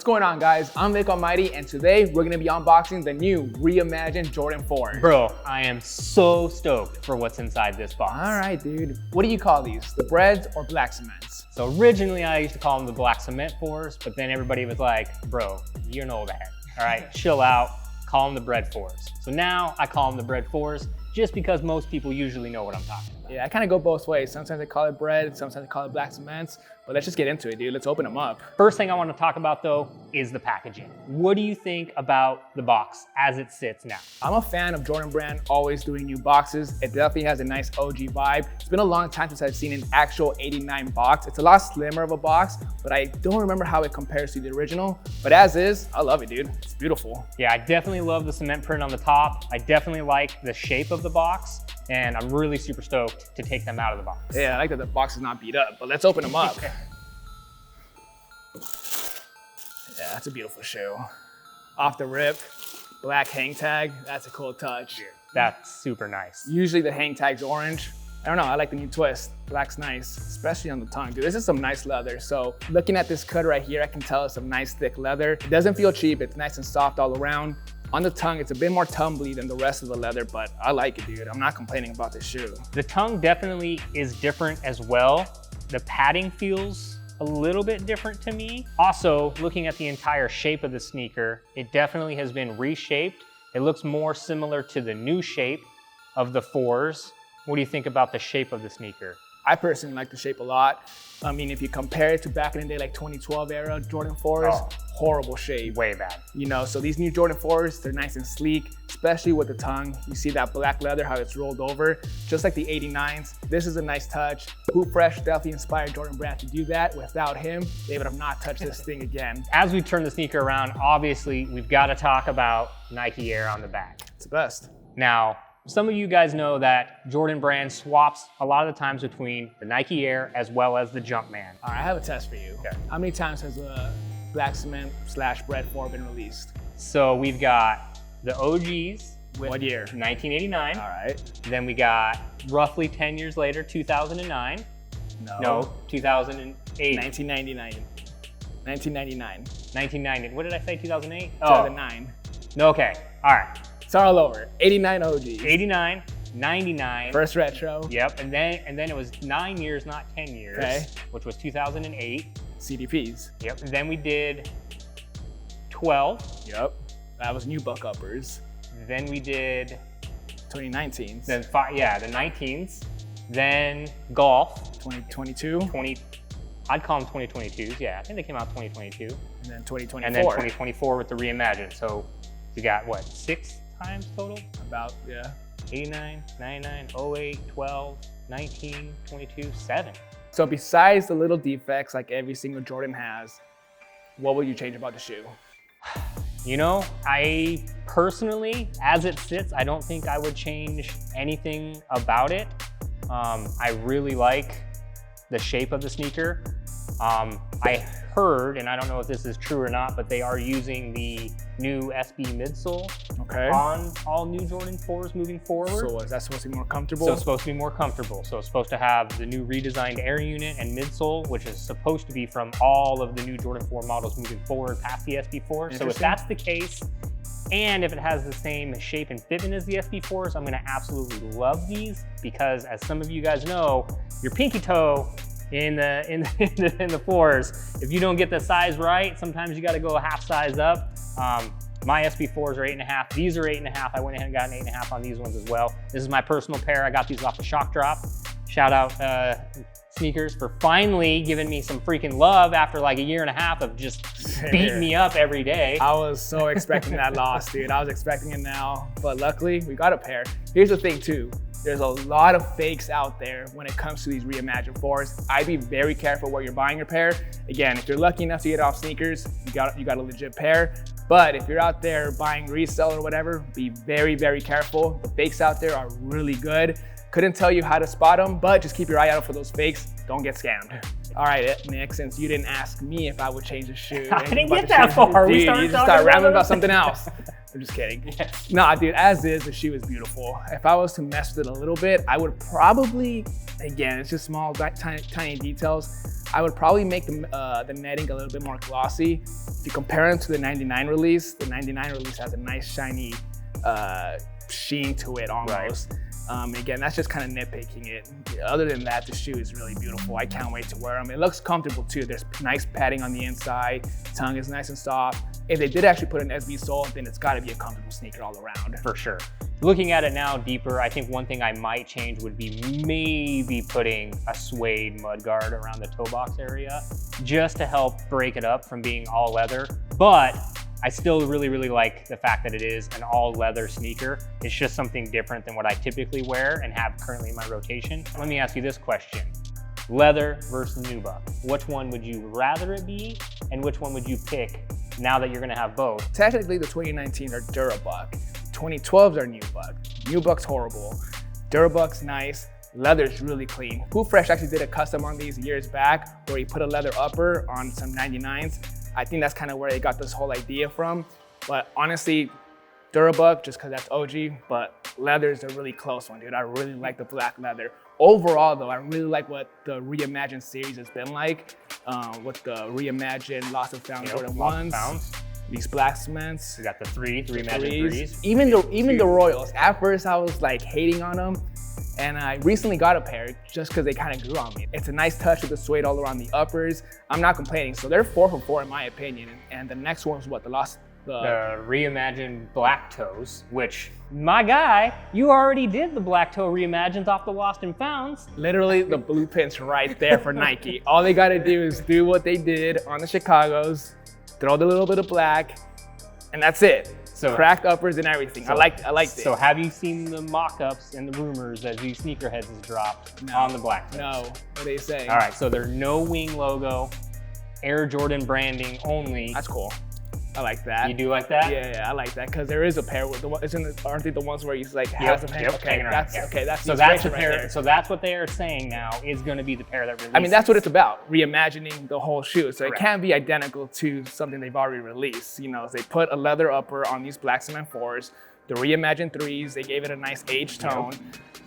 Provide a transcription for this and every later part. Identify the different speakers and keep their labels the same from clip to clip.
Speaker 1: going on, guys? I'm Vick Almighty, and today we're gonna be unboxing the new Reimagined Jordan 4.
Speaker 2: Bro, I am so stoked for what's inside this box.
Speaker 1: All right, dude. What do you call these? The Breds or black cements?
Speaker 2: So originally I used to call them the black cement 4s, but then everybody was like, bro, you're an old head. All right, chill out, call them the Bred 4s. So now I call them the Bred 4s just because most people usually know what I'm talking about.
Speaker 1: Yeah, I kind of go both ways. Sometimes I call it Bred, sometimes I call it black cements, but let's just get into it, dude. Let's open them up.
Speaker 2: First thing I want to talk about though is the packaging. What do you think about the box as it sits now?
Speaker 1: I'm a fan of Jordan Brand always doing new boxes. It definitely has a nice OG vibe. It's been a long time since I've seen an actual 89 box. It's a lot slimmer of a box, but I don't remember how it compares to the original. But as is, I love it, dude. It's beautiful.
Speaker 2: Yeah, I definitely love the cement print on the top. I definitely like the shape of the box, and I'm really super stoked to take them out of the box.
Speaker 1: Yeah, I like that the box is not beat up, but let's open them up. Yeah, that's a beautiful shoe. Off the rip, black hang tag, that's a cool touch.
Speaker 2: That's super nice.
Speaker 1: Usually the hang tag's orange. I don't know, I like the new twist. Black's nice, especially on the tongue. Dude, this is some nice leather. So looking at this cut right here, I can tell it's some nice thick leather. It doesn't feel cheap, it's nice and soft all around. On the tongue, it's a bit more tumbly than the rest of the leather, but I like it, dude. I'm not complaining about this shoe.
Speaker 2: The tongue definitely is different as well. The padding feels a little bit different to me. Also, looking at the entire shape of the sneaker, it definitely has been reshaped. It looks more similar to the new shape of the 4s. What do you think about the shape of the sneaker?
Speaker 1: I personally like the shape a lot. I mean, if you compare it to back in the day, like 2012 era Jordan 4s, horrible shape.
Speaker 2: Way bad.
Speaker 1: You know, so these new Jordan 4s, they're nice and sleek, especially with the tongue. You see that black leather, how it's rolled over, just like the 89s. This is a nice touch. Hoop Fresh definitely inspired Jordan Brand to do that. Without him, they would have not touched this thing again.
Speaker 2: As we turn the sneaker around, obviously, we've got to talk about Nike Air on the back.
Speaker 1: It's the best.
Speaker 2: Now, some of you guys know that Jordan Brand swaps a lot of the times between the Nike Air as well as the Jumpman.
Speaker 1: All right, I have a test for you.
Speaker 2: Okay.
Speaker 1: How many times has a black cement / Bred 4 been released?
Speaker 2: So we've got the OGs with
Speaker 1: What year?
Speaker 2: 1989.
Speaker 1: All right.
Speaker 2: Then we got roughly 10 years later, 2009. No, 2008.
Speaker 1: 1999. 1999.
Speaker 2: 1990. What did I say, 2008?
Speaker 1: 2009.
Speaker 2: No, okay, all right.
Speaker 1: It's all over. 89 OGs.
Speaker 2: 89, 99.
Speaker 1: First retro.
Speaker 2: Yep, and then it was 9 years, not 10 years,
Speaker 1: Okay.
Speaker 2: which was 2008.
Speaker 1: CDPs.
Speaker 2: Yep, and then we did 12.
Speaker 1: Yep. That was new buck uppers.
Speaker 2: Then we did
Speaker 1: 2019.
Speaker 2: the 19s. Then golf.
Speaker 1: 2022.
Speaker 2: 20. I'd call them 2022s. Yeah, I think they came out 2022.
Speaker 1: And then 2024.
Speaker 2: And then 2024 with the Reimagined. So we got what, 6 times total?
Speaker 1: About, yeah.
Speaker 2: 89, 99, 08, 12, 19, 22, 7.
Speaker 1: So besides the little defects like every single Jordan has, what would you change about the shoe?
Speaker 2: You know, I personally, as it sits, I don't think I would change anything about it. I really like the shape of the sneaker. I heard, and I don't know if this is true or not, but they are using the new SB midsole on all new Jordan 4s moving forward.
Speaker 1: So is that supposed to be more comfortable?
Speaker 2: So it's supposed to be more comfortable. So it's supposed to have the new redesigned air unit and midsole, which is supposed to be from all of the new Jordan 4 models moving forward past the SB4. So if that's the case, and if it has the same shape and fitment as the SB4s, I'm gonna absolutely love these because, as some of you guys know, your pinky toe in the 4s, if you don't get the size right, sometimes you got to go a half size up. My SB4s are 8.5. These are 8.5. I went ahead and got an 8.5 on these ones as well. This is my personal pair. I got these off the Shock Drop. Shout out Sneakers for finally giving me some freaking love after like a year and a half of just beating me up every day.
Speaker 1: I was so expecting that loss, dude. I was expecting it now, but luckily we got a pair. Here's the thing too. There's a lot of fakes out there when it comes to these Reimagined 4s. I'd be very careful where you're buying your pair. Again, if you're lucky enough to get it off Sneakers, you got a legit pair. But if you're out there buying resale or whatever, be very, very careful. The fakes out there are really good. Couldn't tell you how to spot them, but just keep your eye out for those fakes. Don't get scammed. All right, Nick, since you didn't ask me if I would change the shoe.
Speaker 2: I didn't get that far.
Speaker 1: Dude, you just start rambling about something else. I'm just kidding.
Speaker 2: Yes.
Speaker 1: Nah, dude, as is, the shoe is beautiful. If I was to mess with it a little bit, I would probably, again, it's just small, tiny details. I would probably make the netting a little bit more glossy. If you compare them to the 99 release, the 99 release has a nice shiny sheen to it almost. Right. Again, that's just kind of nitpicking it. Other than that, the shoe is really beautiful. I can't wait to wear them. It looks comfortable too. There's nice padding on the inside. Tongue is nice and soft. If they did actually put an SB sole, then it's got to be a comfortable sneaker all around.
Speaker 2: For sure. Looking at it now deeper, I think one thing I might change would be maybe putting a suede mudguard around the toe box area just to help break it up from being all leather. But I still really like the fact that it is an all leather sneaker. It's just something different than what I typically wear and have currently in my rotation. Let me ask you this question. Leather versus nubuck. Which one would you rather it be? And which one would you pick now that you're gonna have both?
Speaker 1: Technically, the 2019s are Durabuck. 2012s are Nubuck. Nubuck's horrible. Durabuck's nice. Leather's really clean. Who Fresh actually did a custom on these years back where he put a leather upper on some 99s. I think that's kind of where they got this whole idea from. But honestly, Durabuck, just because that's OG, but leather's a really close one, dude. I really like the black leather. Overall, though, I really like what the Reimagined series has been like, with the Reimagined Lost and Found Jordan 1s. These black cements.
Speaker 2: We got the Reimagined threes.
Speaker 1: Even the Royals. At first, I was like hating on them. And I recently got a pair just because they kind of grew on me. It's a nice touch with the suede all around the uppers. I'm not complaining. So they're 4 for 4 in my opinion. And the next one's what? The
Speaker 2: Reimagined black toes, which, my guy, you already did the black toe reimagined off the Lost and Founds.
Speaker 1: Literally the blueprint's right there for Nike. All they got to do is do what they did on the Chicagos, throw the little bit of black, and that's it. So cracked uppers and everything. So, I liked it.
Speaker 2: So have you seen the mock-ups and the rumors that these sneakerheads has dropped on the black toes?
Speaker 1: No, what are they saying?
Speaker 2: All right, so there's no wing logo, Air Jordan branding only.
Speaker 1: That's cool. I like that.
Speaker 2: You do like that?
Speaker 1: Yeah, I like that because there is a pair with aren't they the ones where he's like has them hanging? Okay, that's
Speaker 2: so that's the pair. Right, so that's what they are saying now is going to be the pair that releases.
Speaker 1: I mean, that's what it's about, reimagining the whole shoe. So it can't be identical to something they've already released. You know, they put a leather upper on these black cement 4s, the Reimagined 3s. They gave it a nice age tone.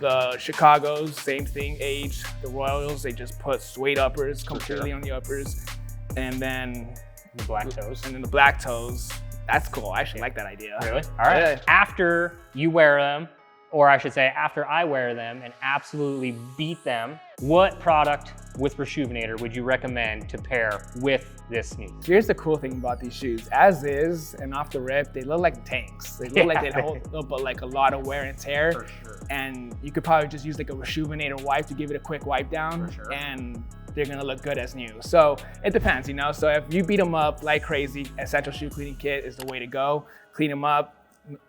Speaker 1: The Chicagos, same thing, age. The Royals, they just put suede uppers completely on the uppers, and then
Speaker 2: the black toes.
Speaker 1: And then the black toes. That's cool. I actually like that idea.
Speaker 2: Really? All right. Yeah. After you wear them, or I should say after I wear them and absolutely beat them, what product with Reshoevn8r would you recommend to pair with this sneaker?
Speaker 1: Here's the cool thing about these shoes. As is and off the rip, they look like tanks. They look like they hold up like a lot of wear and tear.
Speaker 2: For sure.
Speaker 1: And you could probably just use like a Reshoevn8r wipe to give it a quick wipe down.
Speaker 2: For sure.
Speaker 1: And they're gonna look good as new. So it depends, you know? So if you beat them up like crazy, Essential Shoe Cleaning Kit is the way to go. Clean them up,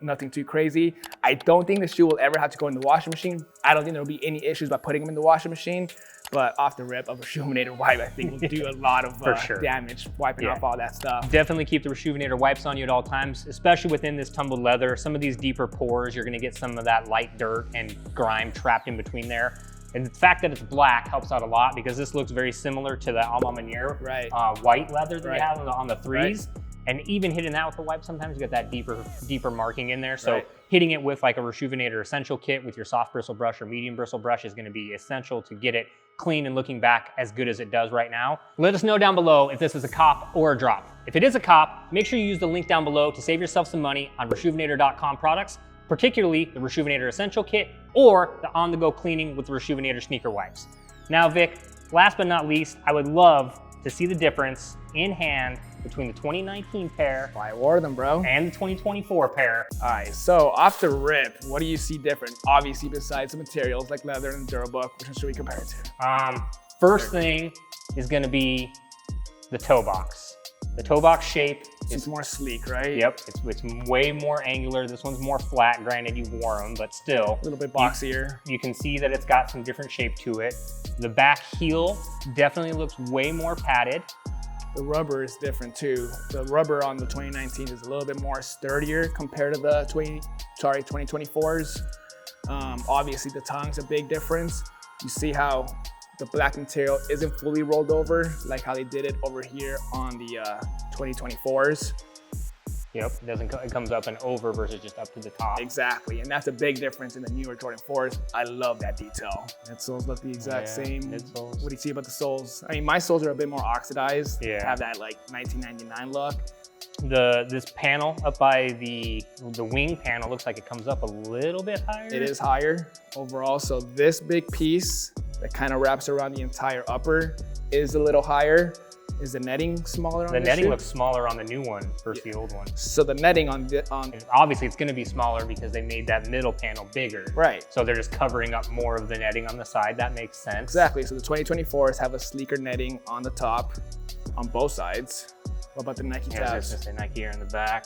Speaker 1: nothing too crazy. I don't think the shoe will ever have to go in the washing machine. I don't think there'll be any issues by putting them in the washing machine, but off the rip of a Reshoevn8r wipe, I think will do a lot of damage, wiping off all that stuff.
Speaker 2: Definitely keep the Reshoevn8r wipes on you at all times, especially within this tumbled leather. Some of these deeper pores, you're gonna get some of that light dirt and grime trapped in between there. And the fact that it's black helps out a lot because this looks very similar to the Alma Maniere white leather that we have on the 3s. And even hitting that with the wipe, sometimes you get that deeper marking in there. So hitting it with like a Reshoevn8r Essential Kit with your soft bristle brush or medium bristle brush is gonna be essential to get it clean and looking back as good as it does right now. Let us know down below if this is a cop or a drop. If it is a cop, make sure you use the link down below to save yourself some money on Reshoevn8r.com products, particularly the Reshoevn8r Essential Kit or the on-the-go cleaning with the Reshoevn8r sneaker wipes. Now, Vic, last but not least, I would love to see the difference in hand between the 2019 pair
Speaker 1: I wore them, bro.
Speaker 2: And the 2024 pair.
Speaker 1: All right, so off the rip, what do you see different? Obviously, besides the materials like leather and Durabuck, which one should we compare it to?
Speaker 2: First thing is gonna be the toe box. The toe box shape
Speaker 1: is more sleek, right?
Speaker 2: Yep, it's way more angular. This one's more flat. Granted, you've worn them, but still.
Speaker 1: A little bit boxier.
Speaker 2: You can see that it's got some different shape to it. The back heel definitely looks way more padded.
Speaker 1: The rubber is different too. The rubber on the 2019 is a little bit more sturdier compared to the 2024s. Obviously, the tongue's a big difference. You see how the black material isn't fully rolled over, like how they did it over here on the 2024s.
Speaker 2: Yep, it comes up and over versus just up to the top.
Speaker 1: Exactly, and that's a big difference in the newer Jordan 4s. I love that detail. Midsoles look the exact same.
Speaker 2: Midsoles.
Speaker 1: What do you see about the soles? I mean, my soles are a bit more oxidized.
Speaker 2: Yeah.
Speaker 1: Have that like 1999 look.
Speaker 2: This panel up by the wing panel looks like it comes up a little bit higher.
Speaker 1: It is higher overall. So this big piece that kind of wraps around the entire upper is a little higher. Is the netting smaller on
Speaker 2: the
Speaker 1: this
Speaker 2: netting
Speaker 1: shoe?
Speaker 2: looks smaller on the new one versus the old one.
Speaker 1: So the netting on
Speaker 2: and obviously it's going to be smaller because they made that middle panel bigger.
Speaker 1: Right.
Speaker 2: So they're just covering up more of the netting on the side. That makes sense.
Speaker 1: Exactly. So the 2024s have a sleeker netting on the top, on both sides. What about the Nike tabs?
Speaker 2: I was just gonna say Nike Air in the back.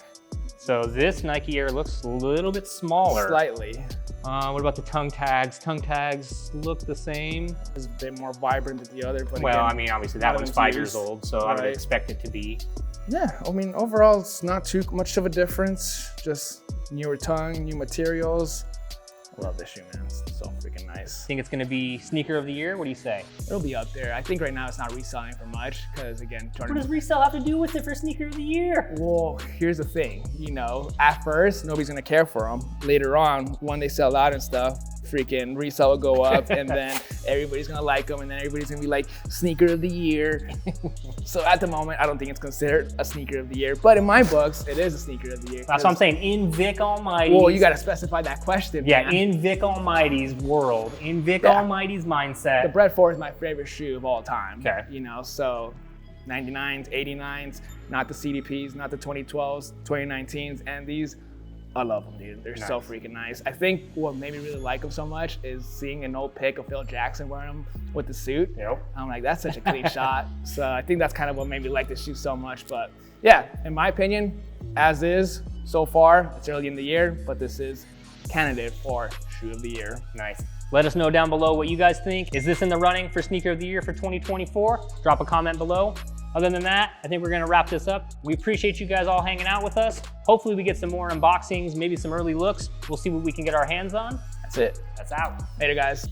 Speaker 2: So this Nike Air looks a little bit smaller.
Speaker 1: Slightly.
Speaker 2: What about the tongue tags? Tongue tags look the same.
Speaker 1: It's a bit more vibrant than the other, but
Speaker 2: well,
Speaker 1: again,
Speaker 2: I mean, obviously that one's 5 years old, so I would expect it to be.
Speaker 1: Yeah, I mean, overall, it's not too much of a difference. Just newer tongue, new materials. I love this shoe, man. It's so freaking nice.
Speaker 2: Think it's gonna be sneaker of the year? What do you say?
Speaker 1: It'll be up there. I think right now it's not reselling for much because again,
Speaker 2: What does resell have to do with it for sneaker of the year?
Speaker 1: Well, here's the thing. You know, at first nobody's gonna care for them. Later on, when they sell out and stuff, freaking resell will go up, and then everybody's gonna like them, and then everybody's gonna be like sneaker of the year. So at the moment, I don't think it's considered a sneaker of the year, but in my books, it is a sneaker of the year.
Speaker 2: That's what I'm saying. In Vick Almighty's.
Speaker 1: Well, you gotta specify that question.
Speaker 2: Yeah,
Speaker 1: man.
Speaker 2: in Vick Almighty's world, in Vick Almighty's mindset.
Speaker 1: The Bred 4 is my favorite shoe of all time.
Speaker 2: Okay.
Speaker 1: You know, so 99s, 89s, not the CDPs, not the 2012s, 2019s, and these. I love them, dude. They're so freaking nice. I think what made me really like them so much is seeing an old pic of Phil Jackson wearing them with the suit.
Speaker 2: Yep.
Speaker 1: I'm like, that's such a clean shot. So I think that's kind of what made me like this shoe so much. But yeah, in my opinion, as is so far, it's early in the year, but this is candidate for shoe of the year.
Speaker 2: Nice. Let us know down below what you guys think. Is this in the running for sneaker of the year for 2024? Drop a comment below. Other than that, I think we're gonna wrap this up. We appreciate you guys all hanging out with us. Hopefully we get some more unboxings, maybe some early looks. We'll see what we can get our hands on.
Speaker 1: That's it.
Speaker 2: That's out.
Speaker 1: Later, guys.